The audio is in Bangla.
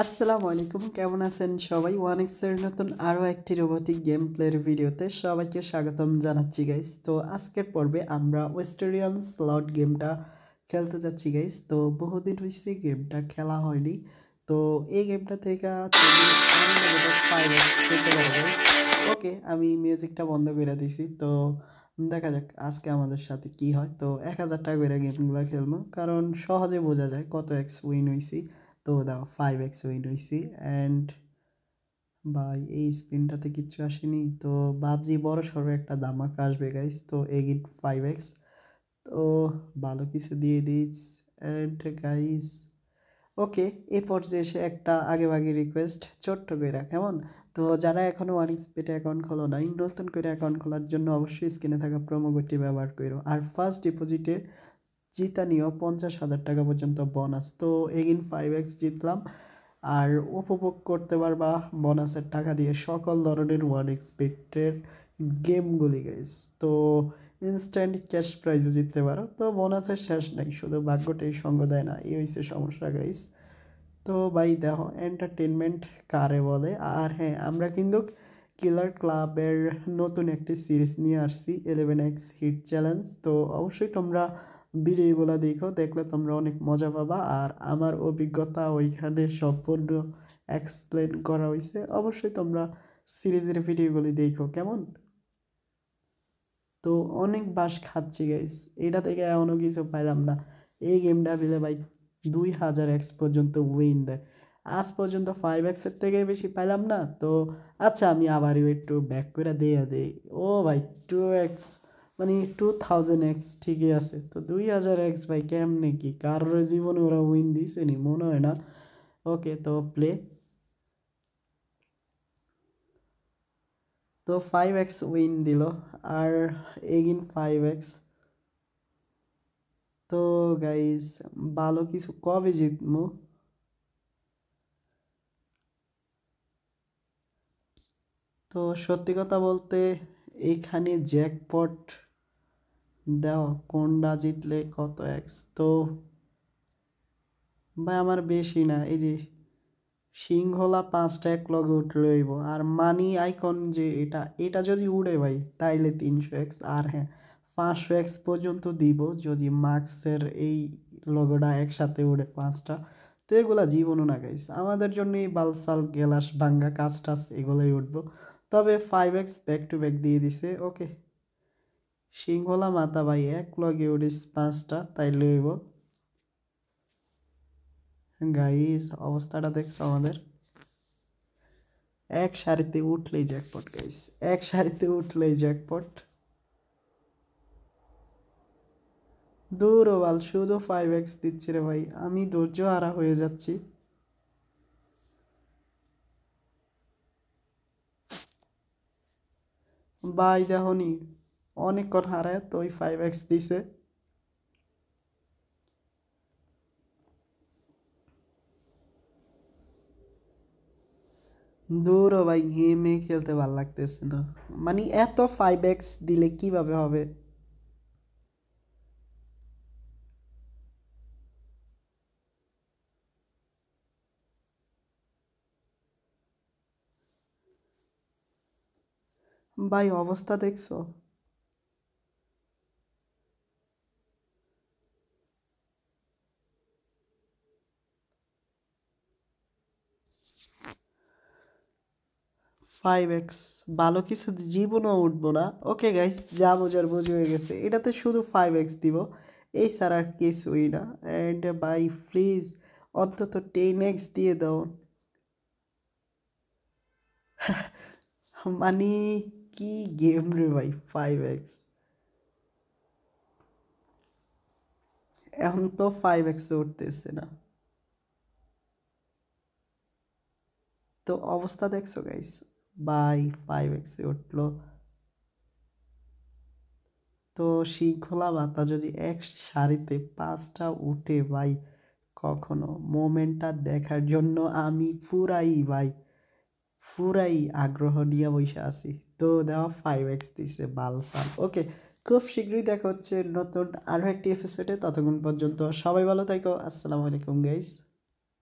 আসসালামু আলাইকুম, কেমন আছেন সবাই? ওয়ানিক্সের নতুন আরও একটি রোবোটিক গেম প্লের ভিডিওতে সবাইকে স্বাগতম জানাচ্ছি গাইস। তো আজকের পর্বে আমরা ওয়েস্টেরিয়ান স্লট গেমটা খেলতে যাচ্ছি গাইস। তো বহুদিন হয়েছে গেমটা খেলা হয়নি। তো এই গেমটা থেকে পেতে পারো গাইস। ওকে, আমি মিউজিকটা বন্ধ করে দিছি। তো দেখা যাক আজকে আমাদের সাথে কি হয়। তো 1000 টাকা করে গেমগুলো খেলবো, কারণ সহজে বোঝা যায় কত এক্স উইন হয়েছি। তো দাও 5x উইন হয়েছি। অ্যান্ড ভাই এই স্ক্রিনটাতে কিচ্ছু আসেনি, তো ভাবছি বড় সড়ো একটা ধামাকা আসবে গাইস। তো এগিন 5x, তো ভালো কিছু দিয়ে দিস। অ্যান্ড গাইস ওকে, এ পর্যায়ে এসে একটা আগেভাগে রিকোয়েস্ট ছোট্ট করে কেমন। তো যারা এখনও ওয়ানিক্স পেটে অ্যাকাউন্ট খোলো নাই, নতুন করে অ্যাকাউন্ট খোলার জন্য অবশ্যই স্ক্রিনে থাকা প্রোমো কোডটি ব্যবহার করো। আর ফার্স্ট ডিপোজিটে জিতা নিও 50,000 টাকা পর্যন্ত বোনাস। তো এগিন 5x জিতলাম, আর উপভোগ করতে পারবা বোনাসের টাকা দিয়ে সকল ধরনের ওয়ানিক্স পেটের গেমগুলি গাইস। তো ইনস্ট্যান্ট ক্যাশ প্রাইজও জিততে পারো। তো বোনাসের শেষ নাই, শুধু ভাগ্যটাই সঙ্গ দেয় না, এই হচ্ছে সমস্যা গাইস। তো ভাই দেখো এন্টারটেনমেন্ট কারে বলে। আর হ্যাঁ, আমরা কিন্তু কিলার ক্লাবের নতুন একটি সিরিজ নিয়ে আসছি, 11x হিট চ্যালেঞ্জ। তো অবশ্যই তোমরা ভিডিওগুলো দেখো, দেখলে তোমরা অনেক মজা পাবা। আর আমার অভিজ্ঞতা ওইখানে সম্পূর্ণ এক্সপ্লেন করা হয়েছে। অবশ্যই তোমরা সিরিজের ভিডিওগুলি দেখো কেমন। তো অনেক বাস খাচ্ছি গাইস, এটা থেকে এমনও কিছু পাইলাম না। এই গেমটা পেলে ভাই 2000x পর্যন্ত উইন দেয়। আজ পর্যন্ত 5xের থেকে বেশি পাইলাম না। তো আচ্ছা, আমি আবারও একটু ব্যাক করে দিয়ে দেই। ও ভাই 2x, মানে 2000x ঠিকই আছে। তো 2000x ভাই কেমনে কি কারোর জীবনে ওরা উইন দিছে নি, মনে হয় না। ওকে, তো প্লে। তো 5x উইন দিল, আর এগিন 5x। তো গাইস ভালো কিছু কবে জিতমু। তো সত্যি কথা বলতে এইখানে জ্যাকপট দেও কোনটা জিতলে কত এক্স। তো ভাই আমার বেশি না, এই যে সিংহলা 5টা এক লগে উঠলে হইব। আর মানি আইকন যে এটা এটা যদি উড়ে ভাই তাইলে 300x। আর হ্যাঁ, 500x পর্যন্ত দিব যদি মার্কসের এই লগোটা একসাথে উড়ে 5টা। তো এগুলা জীবনও না গাইস, আমাদের জন্য এই বালসাল গেলাস ভাঙ্গা কাজ টাজ এগুলোই উঠবো। তবে 5x ব্যাক টু ব্যাক দিয়ে দিছে। ওকে, সিংহলা মাথা ভাই এক লগে উড়িস 5টা তাইলে হইব। গাইস অবস্থাটা দেখছো আমাদের, এক সারিতে উঠলেই জ্যাকপট গাইস, এক সারিতে উঠলেই জ্যাকপট। দূর বাল, শুধু 5x দিচ্ছি রে ভাই, আমি ধৈর্য হারা হয়ে যাচ্ছি। ভাই দেখনি অনেকক্ষণ হারায় তো ওই 5x দিছে। দূর ভাই, গেমে খেলতে ভাল লাগতেছে না, মানে এত 5x দিলে কিভাবে হবে। ভাই অবস্থা দেখছো। 5x ভালো কিছু জীবনও উঠবো না। ওকে গাইস, যা বোঝার বোঝ হয়ে গেছে, এটাতে শুধু 5x দিব, এই ছাড় আর কিছুই না। অ্যান্ড ভাই প্লিজ অন্তত 10x দিয়ে দাও। মানে কি গেম রে ভাই 5x। এখন তো 5x উঠতেছে না। তো অবস্থা দেখছো গাইস, ভাই 5x উঠলো। তো শৃঙ্খলা বার্তা যদি এক সারিতে 5টা উঠে ভাই, কখনো মোমেন্টটা দেখার জন্য আমি পুরাই ভাই, পুরাই আগ্রহ নিয়ে বসে আছি। তো দেওয়া 5x দিছে বালসাল। ওকে, খুব শীঘ্রই দেখা হচ্ছে নতুন আরও একটি এপিসোডে। ততক্ষণ পর্যন্ত সবাই ভালো থাকো। আসসালামু আলাইকুম গাইস।